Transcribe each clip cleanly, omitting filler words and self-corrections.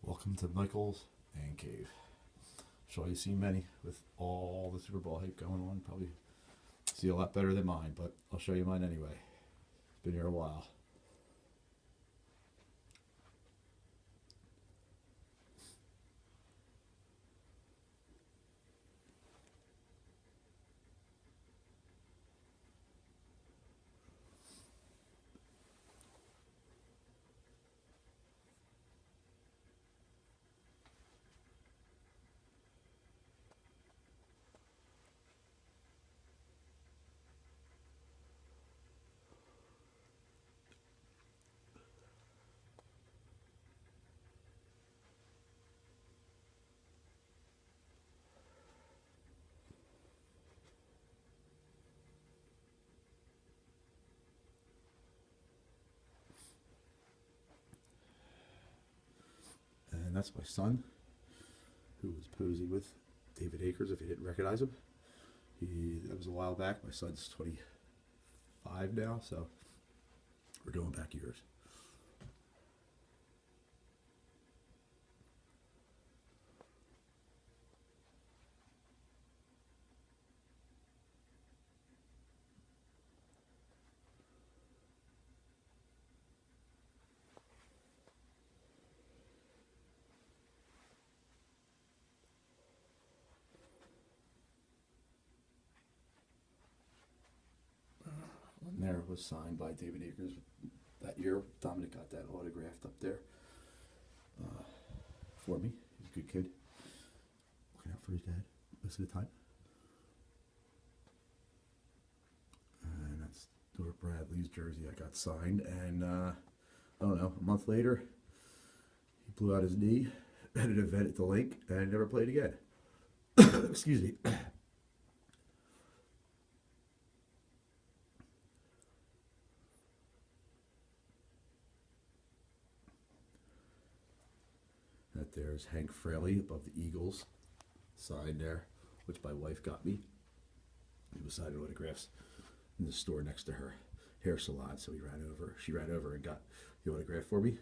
Welcome to Michael's Man Cave. Sure, you've seen many with all the Super Bowl hype going on. Probably see a lot better than mine, but I'll show you mine anyway. Been here a while. And that's my son, who was posing with David Akers, if you didn't recognize him. That was a while back. My son's 25 now, so we're going back years. One there was signed by David Akers that year. Dominic got that autographed up there for me. He's a good kid. Looking out for his dad most of the time. And that's Dora Bradley's jersey I got signed. And I don't know, a month later, he blew out his knee at an event at the lake and never played again. Excuse me. That there's Hank Fraley above the Eagles sign there, which my wife got me. He was signing autographs in the store next to her hair salon, so she ran over and got the autograph for me.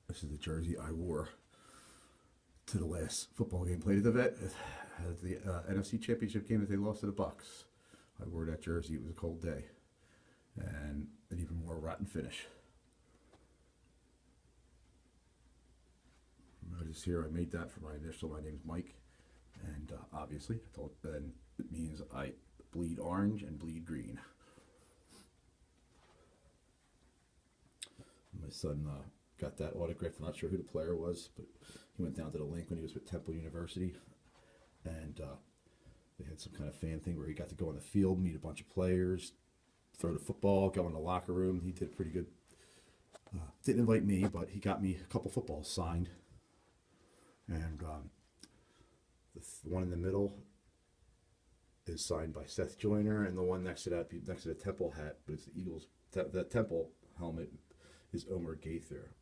This is the jersey I wore to the last football game played at the vet, at the NFC Championship game that they lost to the Bucks. I wore that jersey. It was a cold day, and an even more rotten finish. Notice here, I made that for my initial. My name's Mike, and obviously, then it means I bleed orange and bleed green. My son got that autograph. I'm not sure who the player was, but he went down to the link when he was with Temple University, and they had some kind of fan thing where he got to go on the field, meet a bunch of players, throw the football, go in the locker room. He did pretty good. Didn't invite me, but he got me a couple footballs signed. And the one in the middle is signed by Seth Joyner, and the one next to that, next to the Temple hat, but it's the Eagles. The Temple helmet is Omer Gaither.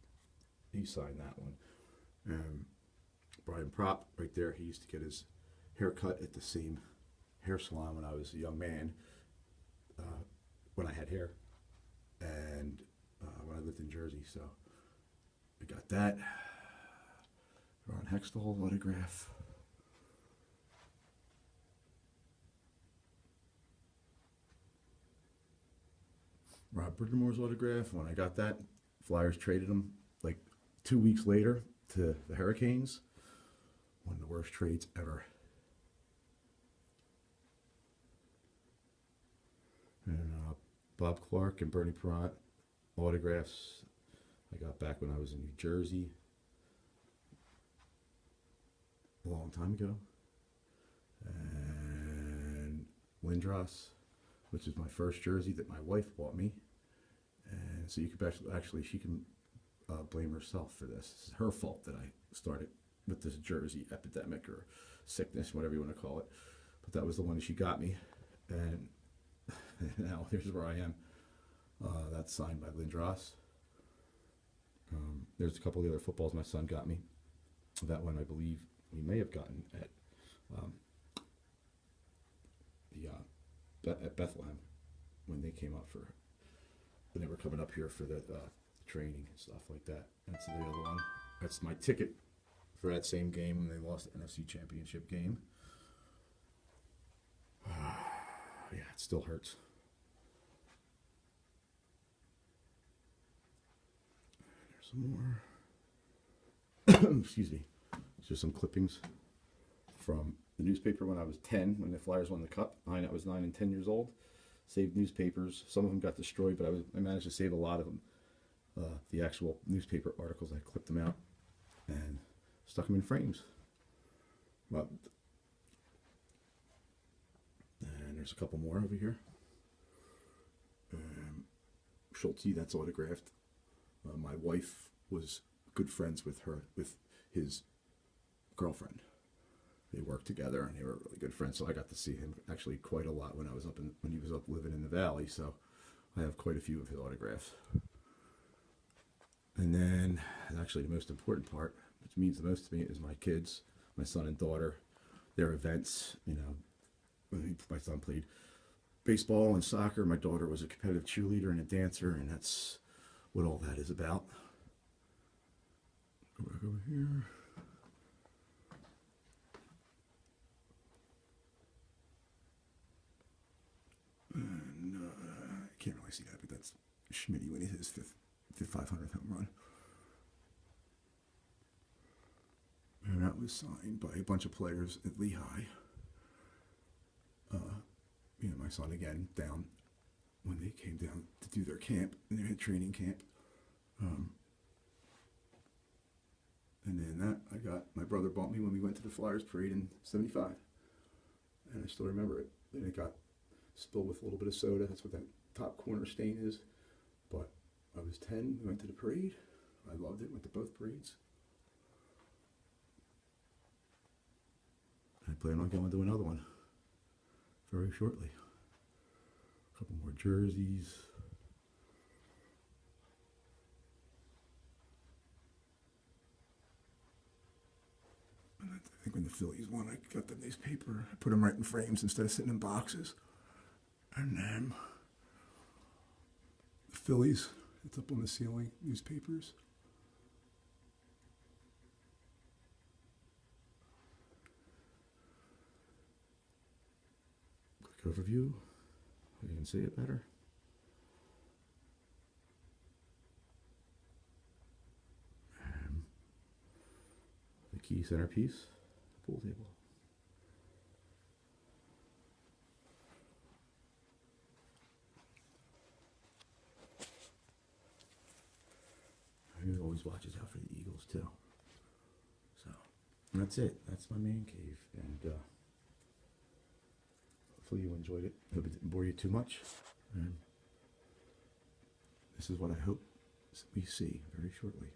He signed that one. Brian Prop, right there, he used to get his haircut at the same hair salon when I was a young man, when I had hair, and when I lived in Jersey. So I got that. Ron Hextall autograph. Rob Bridgemore's autograph. When I got that, Flyers traded him like 2 weeks later to the Hurricanes. One of the worst trades ever. And Bob Clark and Bernie Perrant autographs I got back when I was in New Jersey a long time ago. And Lindros, which is my first jersey that my wife bought me. And so you could actually she can blame herself for this. This is her fault that I started with this jersey epidemic or sickness, whatever you want to call it. But that was the one that she got me. And now here's where I am. That's signed by Lindros. There's a couple of the other footballs my son got me. That one I believe we may have gotten at at Bethlehem. when they came up for, when they were coming up here for the training and stuff like that. That's the other one. That's my ticket for that same game when they lost the NFC Championship game. Yeah, it still hurts. There's some more. Excuse me. It's just some clippings from the newspaper when I was 10, when the Flyers won the Cup. I was 9 and 10 years old. Saved newspapers. Some of them got destroyed, but I managed to save a lot of them. The actual newspaper articles, I clipped them out and stuck them in frames. But, and there's a couple more over here. Schultze, that's autographed. My wife was good friends with his girlfriend. They worked together and they were really good friends. So I got to see him actually quite a lot when he was up living in the valley. So I have quite a few of his autographs. And then actually the most important part, which means the most to me, is my kids, my son and daughter, their events. You know, my son played baseball and soccer. My daughter was a competitive cheerleader and a dancer, and that's what all that is about. Go back over here. And I can't really see that, but that's Schmitty when he hit his fifth 500th home run. And that was signed by a bunch of players at Lehigh. You know, my son again down when they came down to do their camp, and they had training camp. And then that my brother bought me when we went to the Flyers parade in '75, and I still remember it. And it got spilled with a little bit of soda. That's what that top corner stain is. But I was 10. We went to the parade. I loved it. Went to both parades. I plan on going to another one very shortly. A couple more jerseys. And I think when the Phillies won, I got the newspaper. I put them right in frames instead of sitting in boxes. And then the Phillies, it's up on the ceiling, newspapers. Quick overview, you can see it better. The key centerpiece, pool table. He always watches out for the Eagles too. So that's it. That's my man cave, and hopefully you enjoyed it. Hope it didn't bore you too much. And this is what I hope we see very shortly.